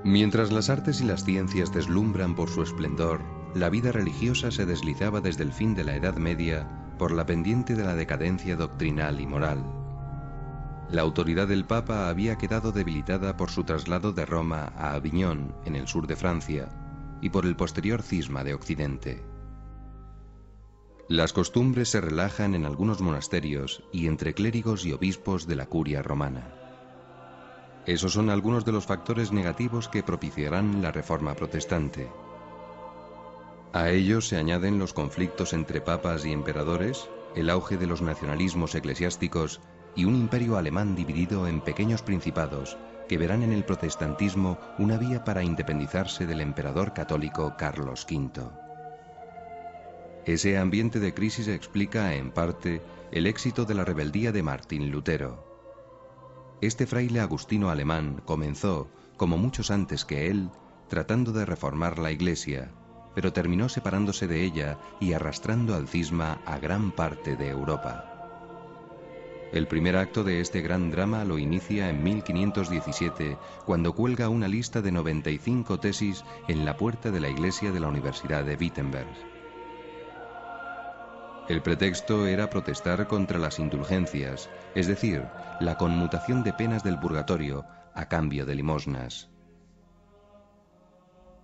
Mientras las artes y las ciencias deslumbran por su esplendor, la vida religiosa se deslizaba desde el fin de la Edad Media por la pendiente de la decadencia doctrinal y moral. La autoridad del Papa había quedado debilitada por su traslado de Roma a Aviñón, en el sur de Francia, y por el posterior cisma de Occidente. Las costumbres se relajan en algunos monasterios y entre clérigos y obispos de la curia romana. Esos son algunos de los factores negativos que propiciarán la Reforma protestante. A ellos se añaden los conflictos entre papas y emperadores, el auge de los nacionalismos eclesiásticos y un imperio alemán dividido en pequeños principados que verán en el protestantismo una vía para independizarse del emperador católico Carlos V. Ese ambiente de crisis explica, en parte, el éxito de la rebeldía de Martín Lutero. Este fraile agustino alemán comenzó, como muchos antes que él, tratando de reformar la Iglesia, pero terminó separándose de ella y arrastrando al cisma a gran parte de Europa. El primer acto de este gran drama lo inicia en 1517, cuando cuelga una lista de 95 tesis en la puerta de la iglesia de la Universidad de Wittenberg. El pretexto era protestar contra las indulgencias, es decir, la conmutación de penas del purgatorio a cambio de limosnas.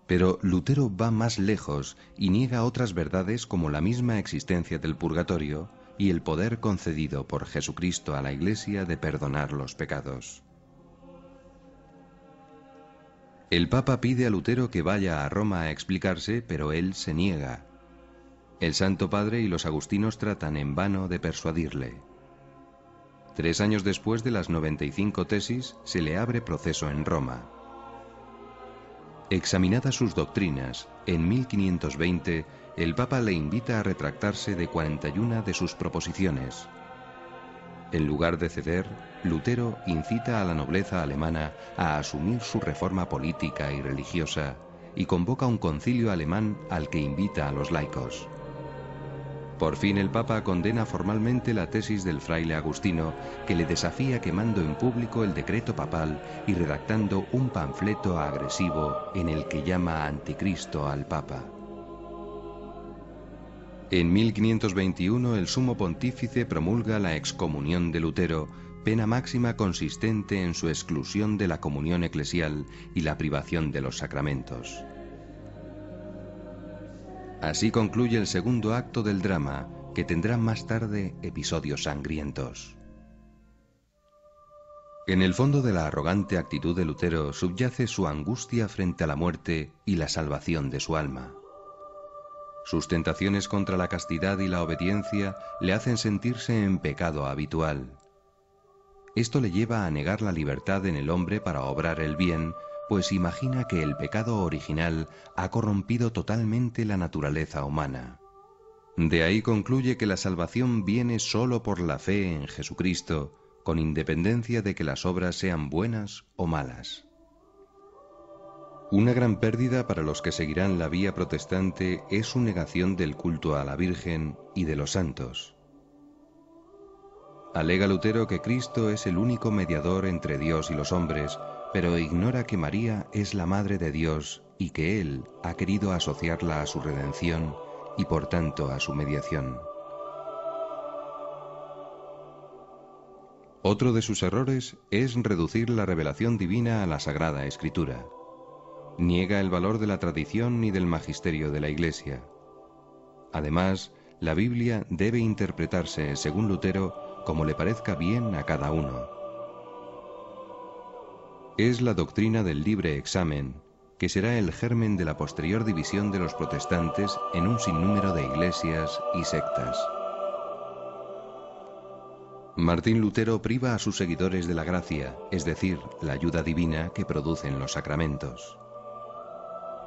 Pero Lutero va más lejos y niega otras verdades como la misma existencia del purgatorio y el poder concedido por Jesucristo a la Iglesia de perdonar los pecados. El Papa pide a Lutero que vaya a Roma a explicarse, pero él se niega. El Santo Padre y los agustinos tratan en vano de persuadirle. 3 años después de las 95 tesis, se le abre proceso en Roma. Examinadas sus doctrinas, en 1520, el Papa le invita a retractarse de 41 de sus proposiciones. En lugar de ceder, Lutero incita a la nobleza alemana a asumir su reforma política y religiosa y convoca un concilio alemán al que invita a los laicos. Por fin el Papa condena formalmente la tesis del fraile agustino, que le desafía quemando en público el decreto papal y redactando un panfleto agresivo en el que llama anticristo al Papa. En 1521 el sumo pontífice promulga la excomunión de Lutero, pena máxima consistente en su exclusión de la comunión eclesial y la privación de los sacramentos. Así concluye el segundo acto del drama, que tendrá más tarde episodios sangrientos. En el fondo de la arrogante actitud de Lutero subyace su angustia frente a la muerte y la salvación de su alma. Sus tentaciones contra la castidad y la obediencia le hacen sentirse en pecado habitual. Esto le lleva a negar la libertad en el hombre para obrar el bien, pues imagina que el pecado original ha corrompido totalmente la naturaleza humana. De ahí concluye que la salvación viene solo por la fe en Jesucristo, con independencia de que las obras sean buenas o malas. Una gran pérdida para los que seguirán la vía protestante es su negación del culto a la Virgen y de los santos. Alega Lutero que Cristo es el único mediador entre Dios y los hombres, pero ignora que María es la Madre de Dios y que Él ha querido asociarla a su redención y por tanto a su mediación. Otro de sus errores es reducir la revelación divina a la Sagrada Escritura. Niega el valor de la tradición y del magisterio de la Iglesia. Además, la Biblia debe interpretarse, según Lutero, como le parezca bien a cada uno. Es la doctrina del libre examen, que será el germen de la posterior división de los protestantes en un sinnúmero de iglesias y sectas. Martín Lutero priva a sus seguidores de la gracia, es decir, la ayuda divina que producen los sacramentos.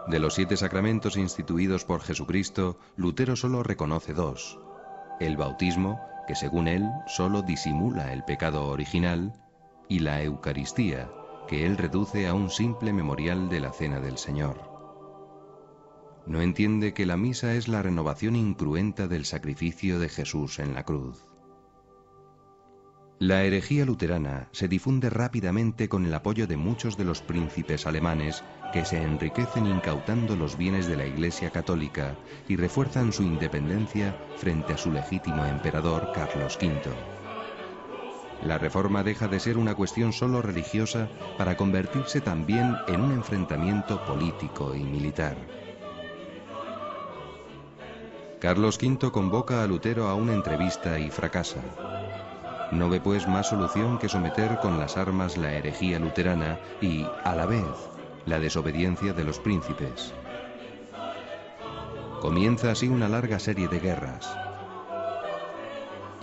De los 7 sacramentos instituidos por Jesucristo, Lutero solo reconoce 2. El bautismo, que según él solo disimula el pecado original, y la Eucaristía, que él reduce a un simple memorial de la Cena del Señor. No entiende que la misa es la renovación incruenta del sacrificio de Jesús en la cruz. La herejía luterana se difunde rápidamente con el apoyo de muchos de los príncipes alemanes que se enriquecen incautando los bienes de la Iglesia católica y refuerzan su independencia frente a su legítimo emperador Carlos V. La reforma deja de ser una cuestión solo religiosa para convertirse también en un enfrentamiento político y militar. Carlos V convoca a Lutero a una entrevista y fracasa. No ve pues más solución que someter con las armas la herejía luterana y, a la vez, la desobediencia de los príncipes. Comienza así una larga serie de guerras.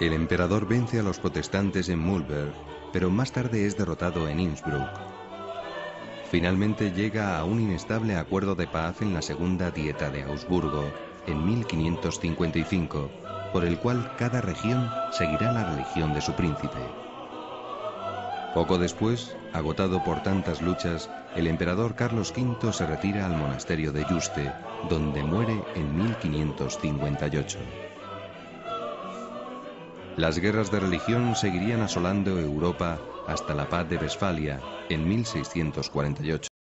El emperador vence a los protestantes en Mühlberg, pero más tarde es derrotado en Innsbruck. Finalmente llega a un inestable acuerdo de paz en la Segunda Dieta de Augsburgo, en 1555, por el cual cada región seguirá la religión de su príncipe. Poco después, agotado por tantas luchas, el emperador Carlos V se retira al monasterio de Yuste, donde muere en 1558. Las guerras de religión seguirían asolando Europa hasta la paz de Westfalia en 1648.